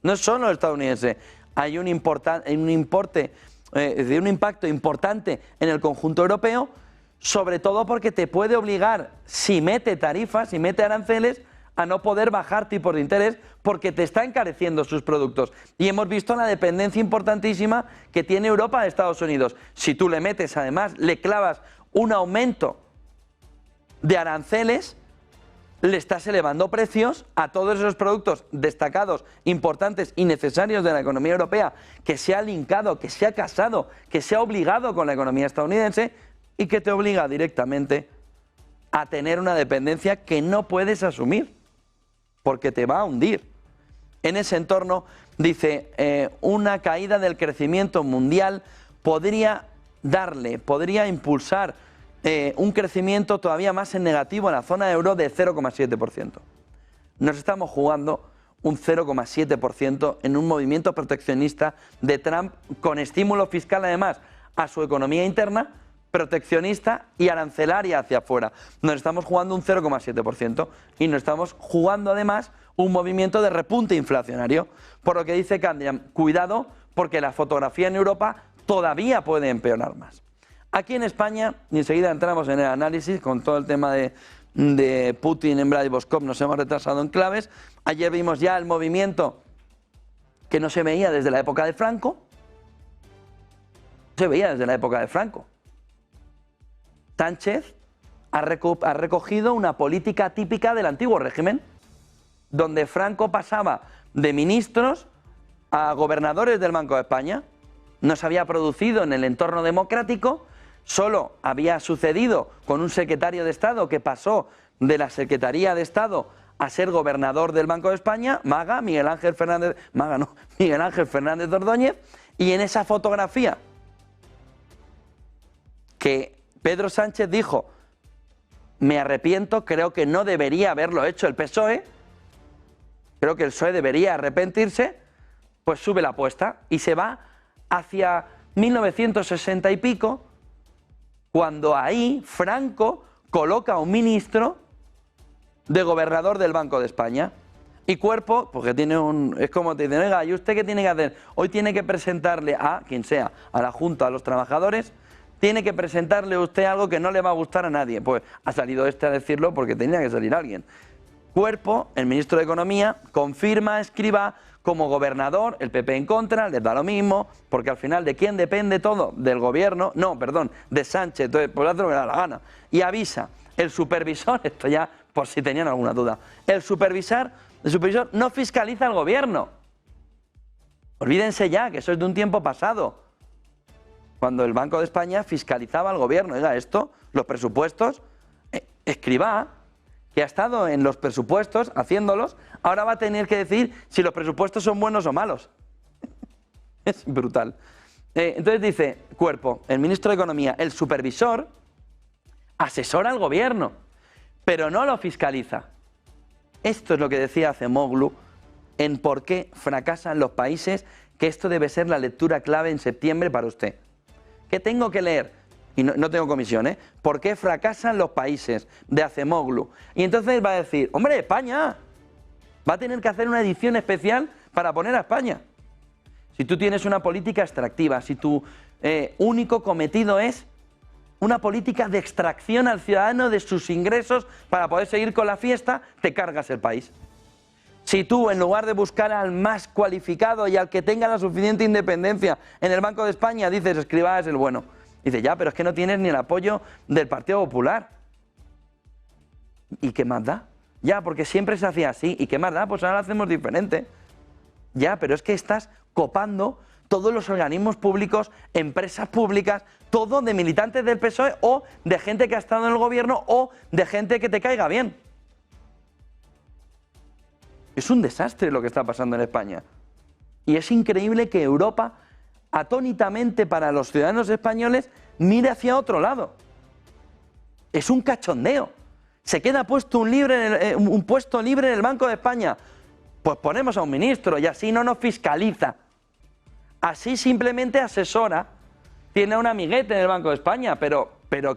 No es solo estadounidense, hay un impacto importante en el conjunto europeo, sobre todo porque te puede obligar, si mete tarifas, si mete aranceles, a no poder bajar tipos de interés porque te está encareciendo sus productos. Y hemos visto la dependencia importantísima que tiene Europa de Estados Unidos. Si tú le metes, además, le clavas un aumento de aranceles, le estás elevando precios a todos esos productos destacados, importantes y necesarios de la economía europea, que se ha linkado, que se ha casado, que se ha obligado con la economía estadounidense y que te obliga directamente a tener una dependencia que no puedes asumir, porque te va a hundir. En ese entorno, dice, una caída del crecimiento mundial podría impulsar un crecimiento todavía más en negativo en la zona euro de 0,7%. Nos estamos jugando un 0,7% en un movimiento proteccionista de Trump con estímulo fiscal además a su economía interna, proteccionista y arancelaria hacia afuera. Nos estamos jugando un 0,7% y nos estamos jugando además un movimiento de repunte inflacionario. Por lo que dice Candriam, cuidado porque la fotografía en Europa todavía puede empeorar más. Aquí en España, y enseguida entramos en el análisis con todo el tema de Putin en Vladivostok, nos hemos retrasado en claves. Ayer vimos ya el movimiento que no se veía desde la época de Franco. No se veía desde la época de Franco. Sánchez ha recogido una política típica del antiguo régimen, donde Franco pasaba de ministros a gobernadores del Banco de España. No se había producido en el entorno democrático, solo había sucedido con un secretario de Estado que pasó de la Secretaría de Estado a ser gobernador del Banco de España, Miguel Ángel Fernández de Ordóñez, y en esa fotografía que Pedro Sánchez dijo, me arrepiento, creo que no debería haberlo hecho el PSOE, creo que el PSOE debería arrepentirse, pues sube la apuesta y se va hacia 1960 y pico, cuando ahí Franco coloca a un ministro de gobernador del Banco de España. Y Cuerpo, porque es como te dicen, oiga, ¿y usted qué tiene que hacer? Hoy tiene que presentarle a quien sea, a la Junta, a los trabajadores, tiene que presentarle usted algo que no le va a gustar a nadie. Pues ha salido este a decirlo porque tenía que salir alguien. Cuerpo, el ministro de Economía, confirma a Escrivá como gobernador, el PP en contra, les da lo mismo, porque al final ¿de quién depende todo? Del gobierno, no, perdón, de Sánchez, entonces pues hace lo que le da la gana. Y avisa, el supervisor, esto ya por si tenían alguna duda, el supervisor no fiscaliza al gobierno. Olvídense ya que eso es de un tiempo pasado, cuando el Banco de España fiscalizaba al gobierno. Oiga, esto, los presupuestos, Escrivá, que ha estado en los presupuestos haciéndolos, ahora va a tener que decir si los presupuestos son buenos o malos. Es brutal. Entonces dice, Cuerpo, el ministro de Economía, el supervisor asesora al gobierno, pero no lo fiscaliza. Esto es lo que decía Acemoglu en por qué fracasan los países, que esto debe ser la lectura clave en septiembre para usted. ¿Qué tengo que leer? Y no tengo comisión, ¿eh? ¿Por qué fracasan los países? De Acemoglu. Y entonces va a decir, hombre, España va a tener que hacer una edición especial para poner a España. Si tú tienes una política extractiva, si tu único cometido es una política de extracción al ciudadano de sus ingresos para poder seguir con la fiesta, te cargas el país. Si tú, en lugar de buscar al más cualificado y al que tenga la suficiente independencia en el Banco de España, dices, Escrivá es el bueno. Dice, ya, pero es que no tienes ni el apoyo del Partido Popular. ¿Y qué más da? Ya, porque siempre se hacía así. ¿Y qué más da? Pues ahora lo hacemos diferente. Ya, pero es que estás copando todos los organismos públicos, empresas públicas, todo de militantes del PSOE o de gente que ha estado en el gobierno o de gente que te caiga bien. Es un desastre lo que está pasando en España. Y es increíble que Europa, atónitamente para los ciudadanos españoles, mire hacia otro lado. Es un cachondeo. Se queda puesto un puesto libre en el Banco de España. Pues ponemos a un ministro y así no nos fiscaliza. Así simplemente asesora. Tiene un amiguete en el Banco de España, pero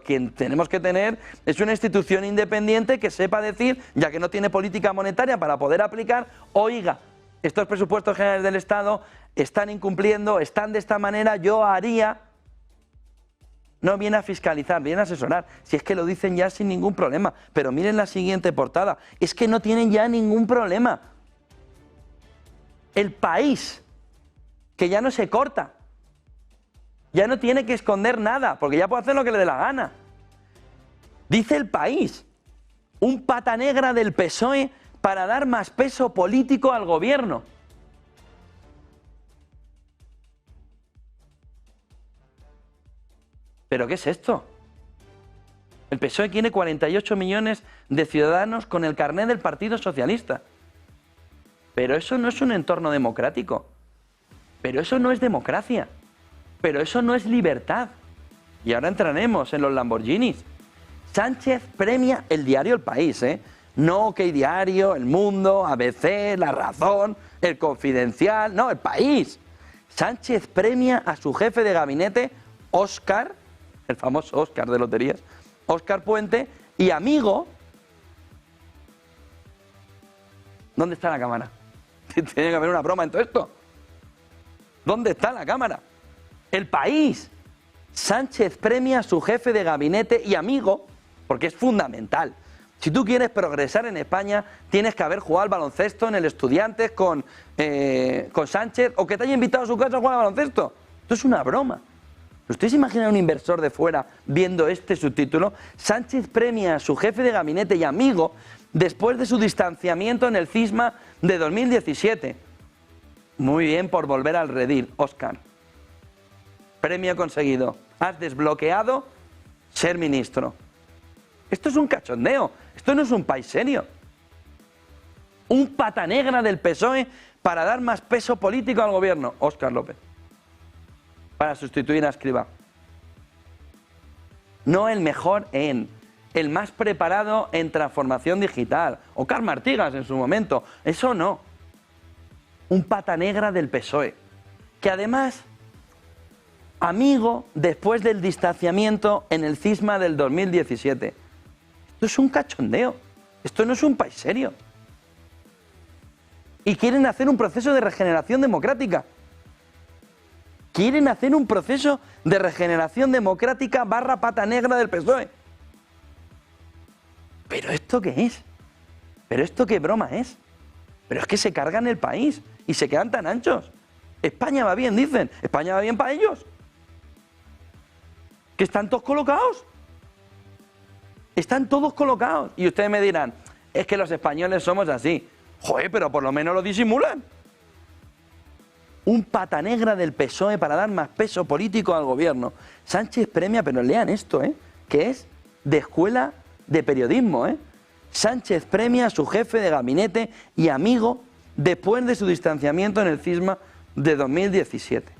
quien tenemos que tener es una institución independiente que sepa decir, ya que no tiene política monetaria para poder aplicar, oiga, estos presupuestos generales del Estado están incumpliendo, están de esta manera, yo haría. No viene a fiscalizar, viene a asesorar. Si es que lo dicen ya sin ningún problema. Pero miren la siguiente portada. Es que no tienen ya ningún problema. El País, que ya no se corta. Ya no tiene que esconder nada, porque ya puede hacer lo que le dé la gana. Dice El País, un pata negra del PSOE para dar más peso político al gobierno. ¿Pero qué es esto? El PSOE tiene 48 millones de ciudadanos con el carné del Partido Socialista. Pero eso no es un entorno democrático. Pero eso no es democracia. Pero eso no es libertad. Y ahora entraremos en los Lamborghinis. Sánchez premia el diario El País, ¿eh? No OK Diario, El Mundo, ABC, La Razón, El Confidencial, no, El País. Sánchez premia a su jefe de gabinete, Óscar, el famoso Óscar de loterías, Óscar Puente, y amigo. ¿Dónde está la cámara? Tiene que haber una broma en todo esto. ¿Dónde está la cámara? El País. Sánchez premia a su jefe de gabinete y amigo, porque es fundamental. Si tú quieres progresar en España, tienes que haber jugado al baloncesto en el Estudiantes con Sánchez, o que te haya invitado a su casa a jugar al baloncesto. Esto es una broma. ¿Ustedes se imaginan un inversor de fuera viendo este subtítulo? Sánchez premia a su jefe de gabinete y amigo después de su distanciamiento en el cisma de 2017. Muy bien por volver al redil, Óscar. Premio conseguido. Has desbloqueado ser ministro. Esto es un cachondeo. Esto no es un país serio. Un pata negra del PSOE para dar más peso político al gobierno. Óscar López. Para sustituir a Escrivá. No el mejor el más preparado en transformación digital. O Carme Artigas en su momento. Eso no. Un pata negra del PSOE. Que además, amigo después del distanciamiento en el cisma del 2017. Esto es un cachondeo. Esto no es un país serio. Y quieren hacer un proceso de regeneración democrática. Quieren hacer un proceso de regeneración democrática / pata negra del PSOE. ¿Pero esto qué es? ¿Pero esto qué broma es? Pero es que se cargan el país y se quedan tan anchos. España va bien, dicen. España va bien para ellos. ¿Que están todos colocados? Están todos colocados. Y ustedes me dirán, es que los españoles somos así. Joder, pero por lo menos lo disimulan. Un pata negra del PSOE para dar más peso político al gobierno. Sánchez premia, pero lean esto, que es de escuela de periodismo, Sánchez premia a su jefe de gabinete y amigo después de su distanciamiento en el cisma de 2017.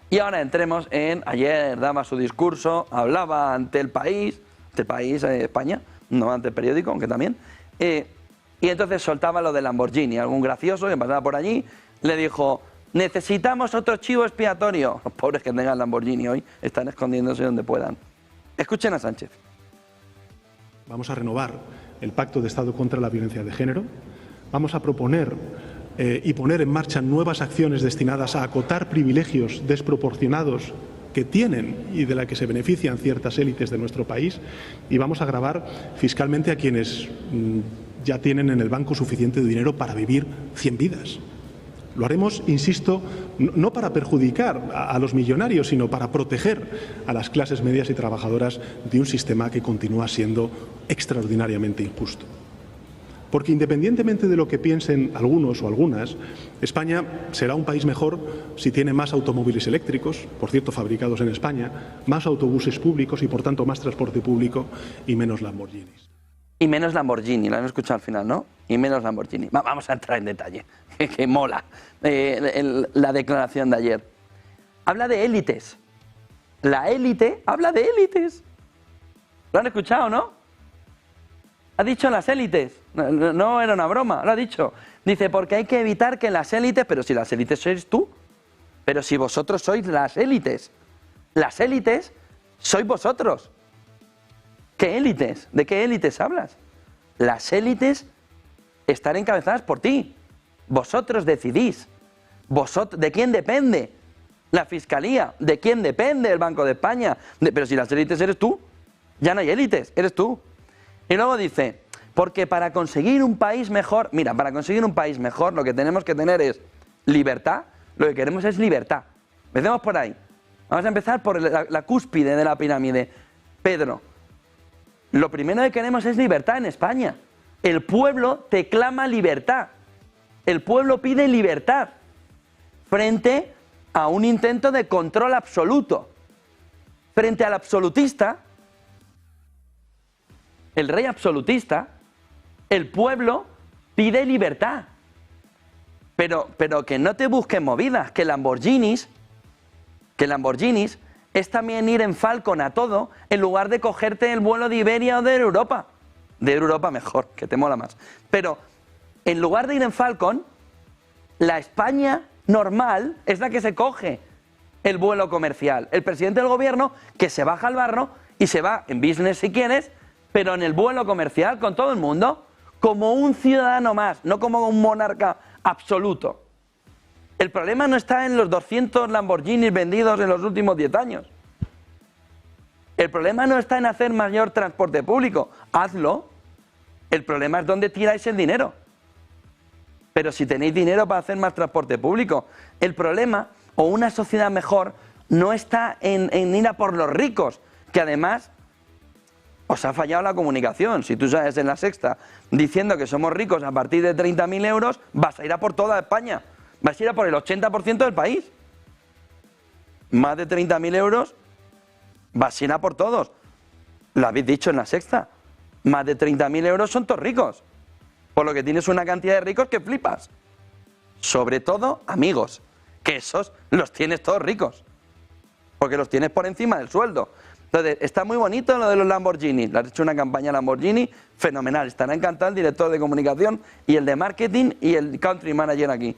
Y ahora entremos en, ayer daba su discurso, hablaba ante el país, España, no ante el periódico, aunque también, y entonces soltaba lo de Lamborghini. Algún gracioso que pasaba por allí le dijo: necesitamos otro chivo expiatorio. Los pobres que tengan Lamborghini hoy están escondiéndose donde puedan. Escuchen a Sánchez. Vamos a renovar el Pacto de Estado contra la Violencia de Género. Vamos a proponer y poner en marcha nuevas acciones destinadas a acotar privilegios desproporcionados que tienen y de la que se benefician ciertas élites de nuestro país, y vamos a gravar fiscalmente a quienes ya tienen en el banco suficiente dinero para vivir 100 vidas. Lo haremos, insisto, no para perjudicar a los millonarios, sino para proteger a las clases medias y trabajadoras de un sistema que continúa siendo extraordinariamente injusto. Porque independientemente de lo que piensen algunos o algunas, España será un país mejor si tiene más automóviles eléctricos, por cierto fabricados en España, más autobuses públicos y por tanto más transporte público y menos Lamborghinis. Y menos Lamborghini, lo han escuchado al final, ¿no? Y menos Lamborghini. Vamos a entrar en detalle, que mola la declaración de ayer. Habla de élites. La élite habla de élites. ¿Lo han escuchado, no? Ha dicho las élites. No era una broma, lo ha dicho. Dice, porque hay que evitar que las élites, pero si las élites sois tú, pero si vosotros sois las élites sois vosotros. ¿Qué élites? ¿De qué élites hablas? Las élites están encabezadas por ti. Vosotros decidís. ¿De quién depende la Fiscalía? ¿De quién depende el Banco de España? Pero si las élites eres tú, ya no hay élites, eres tú. Y luego dice, porque para conseguir un país mejor, mira, para conseguir un país mejor lo que tenemos que tener es libertad, lo que queremos es libertad. Empecemos por ahí. Vamos a empezar por la cúspide de la pirámide. Pedro, lo primero que queremos es libertad en España. El pueblo te clama libertad. El pueblo pide libertad frente a un intento de control absoluto. Frente al absolutista, el rey absolutista, el pueblo pide libertad. Pero que no te busquen movidas, que Lamborghinis es también ir en Falcon a todo, en lugar de cogerte el vuelo de Iberia o de Europa. De Europa mejor, que te mola más. Pero en lugar de ir en Falcon, la España normal es la que se coge el vuelo comercial. El presidente del gobierno que se baja al barro y se va en business si quieres, pero en el vuelo comercial con todo el mundo, como un ciudadano más, no como un monarca absoluto. El problema no está en los 200 Lamborghinis vendidos en los últimos 10 años. El problema no está en hacer mayor transporte público. Hazlo. El problema es dónde tiráis el dinero. Pero si tenéis dinero para hacer más transporte público, el problema, o una sociedad mejor, no está en ir a por los ricos, que además os ha fallado la comunicación. Si tú sales en La Sexta diciendo que somos ricos a partir de 30.000 euros, vas a ir a por toda España. Vas a ir a por el 80% del país. Más de 30.000 euros, vas a ir a por todos. Lo habéis dicho en La Sexta. Más de 30.000 euros son todos ricos. Por lo que tienes una cantidad de ricos que flipas. Sobre todo amigos, que esos los tienes todos ricos. Porque los tienes por encima del sueldo. Entonces, está muy bonito lo de los Lamborghini. Le has hecho una campaña Lamborghini fenomenal. Estará encantado el director de comunicación y el de marketing y el country manager aquí.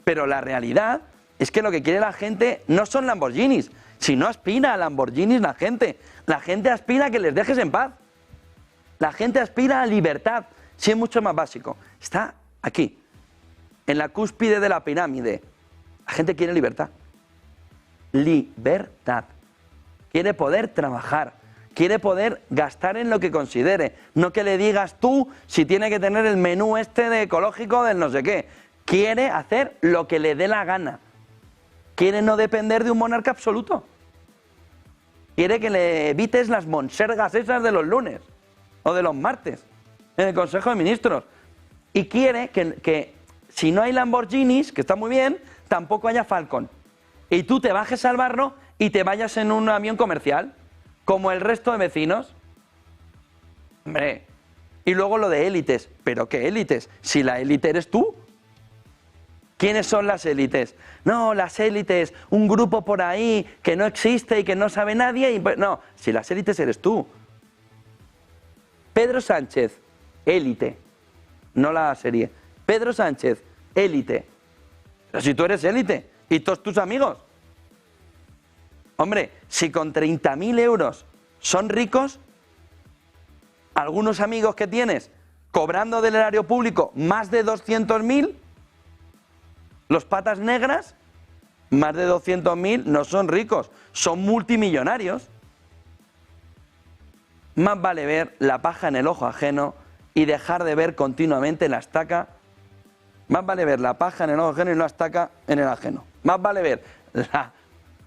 Pero la realidad es que lo que quiere la gente no son Lamborghinis. Si no aspira a Lamborghinis la gente aspira a que les dejes en paz. La gente aspira a libertad. Sí, es mucho más básico. Está aquí, en la cúspide de la pirámide. La gente quiere libertad. Libertad. Quiere poder trabajar, quiere poder gastar en lo que considere, no que le digas tú si tiene que tener el menú este de ecológico del no sé qué. Quiere hacer lo que le dé la gana. Quiere no depender de un monarca absoluto. Quiere que le evites las monsergas esas de los lunes o de los martes en el Consejo de Ministros. Y quiere que si no hay Lamborghinis, que está muy bien, tampoco haya Falcon. Y tú te bajes al barro y te vayas en un avión comercial, como el resto de vecinos. Hombre, Y luego lo de élites. ¿Pero qué élites? Si la élite eres tú. ¿Quiénes son las élites? No, las élites, un grupo por ahí que no existe y que no sabe nadie. Y... No, si las élites eres tú. Pedro Sánchez, élite. No la serie. Pedro Sánchez, élite. Pero si tú eres élite y todos tus amigos. Hombre, si con 30.000 euros son ricos, algunos amigos que tienes cobrando del erario público más de 200.000, los patas negras, más de 200.000 no son ricos, son multimillonarios. Más vale ver la paja en el ojo ajeno y dejar de ver continuamente la estaca. Más vale ver la paja en el ojo ajeno y no la estaca en el ajeno. Más vale ver la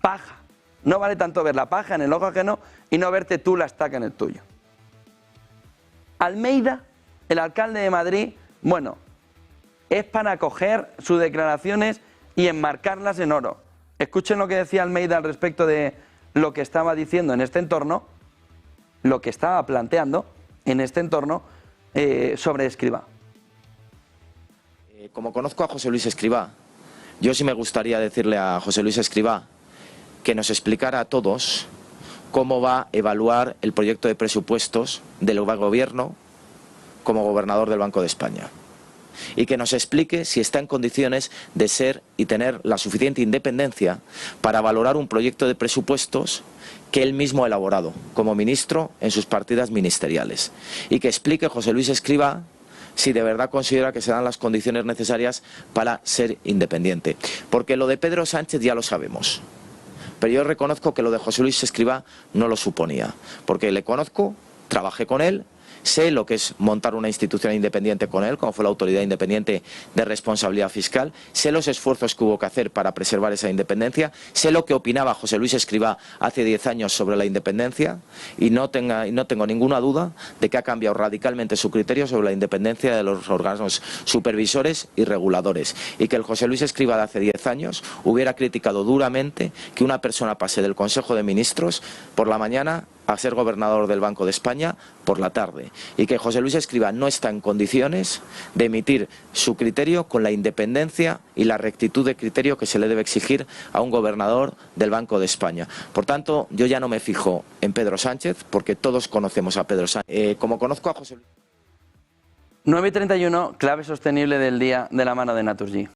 paja. No vale tanto ver la paja en el ojo ajeno y no verte tú la estaca en el tuyo. Almeida, el alcalde de Madrid, bueno, es para coger sus declaraciones y enmarcarlas en oro. Escuchen lo que decía Almeida al respecto de lo que estaba diciendo en este entorno, lo que estaba planteando en este entorno sobre Escrivá. Como conozco a José Luis Escrivá, yo sí me gustaría decirle a José Luis Escrivá que nos explicara a todos cómo va a evaluar el proyecto de presupuestos del gobierno como gobernador del Banco de España. Y que nos explique si está en condiciones de ser y tener la suficiente independencia para valorar un proyecto de presupuestos que él mismo ha elaborado como ministro en sus partidas ministeriales. Y que explique José Luis Escrivá si de verdad considera que se dan las condiciones necesarias para ser independiente. Porque lo de Pedro Sánchez ya lo sabemos. Pero yo reconozco que lo de José Luis Escrivá no lo suponía. Porque le conozco, trabajé con él, sé lo que es montar una institución independiente con él, como fue la Autoridad Independiente de Responsabilidad Fiscal, sé los esfuerzos que hubo que hacer para preservar esa independencia, sé lo que opinaba José Luis Escrivá hace 10 años sobre la independencia y no tengo ninguna duda de que ha cambiado radicalmente su criterio sobre la independencia de los órganos supervisores y reguladores, y que el José Luis Escrivá de hace 10 años hubiera criticado duramente que una persona pase del Consejo de Ministros por la mañana a ser gobernador del Banco de España por la tarde, y que José Luis Escrivá no está en condiciones de emitir su criterio con la independencia y la rectitud de criterio que se le debe exigir a un gobernador del Banco de España. Por tanto, yo ya no me fijo en Pedro Sánchez, porque todos conocemos a Pedro Sánchez. Como conozco a José Luis... 9:31, clave sostenible del día de la mano de Naturgy.